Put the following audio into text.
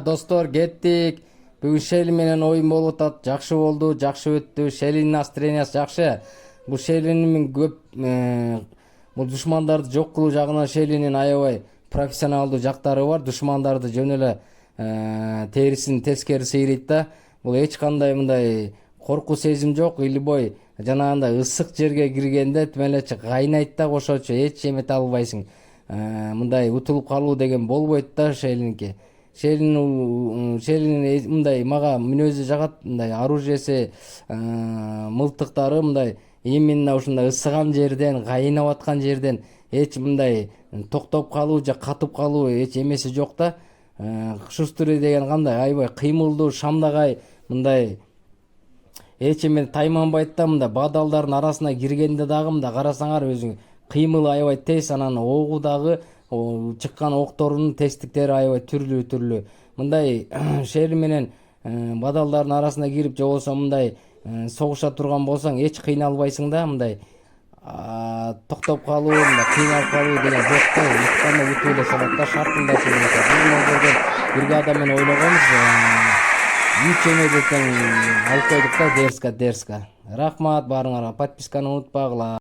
Достор, кеттик. Бүгүн Шели менен оюн болуп атат. Жакшы болду, жакшы өттү. Шелинин настроениясы жакшы. Бул Шелинин көп бул душмандарды жок кылуу жагынан Шелинин аябай профессионалдуу жактары бар. Душмандарды жөн эле терисин тескери сыйрыйт да. Бул эч кандай мындай коркуу сезим жок. Илбой жанагындай ысык жерге киргенде тим эле кайнайт да кошочу. Эч эмете албайсың. Мындай утулуп калуу деген болбойт да Шелиники. Шелинин мындай мага мүнөзү жагат, мындай оружиеси, мылтыктары мындай именно ушундай ысыган жерден, кайнап аткан жерден эч мындай токтоп калуу же катып калуу эч эмеси жок да. Шустер деген кандай аябай кыймылдуу, шамдагай мындай эч эме тайманбайт да. Мындай бадалдардын арасына киргенде дагы мындай карасаңар өзүң кыймылы аябай тез, анан огу дагы чыккан окторунун тесттиктери аябай түрлүү. Мындай Шели менен бадалдардын арасына кирип же болбосо мындай согуша турган болсоң эч кыйналбайсың да. Мындай токтоп калуу, мындай кыйналып калуу деген жок да. Утканда утуп эле салат да, шартында чыгып. Биз могулдор бригада менен ойногонбуз. 3-0 алып койдук да, дерзко. Рахмат баарыңарга, подписканы унутпагыла.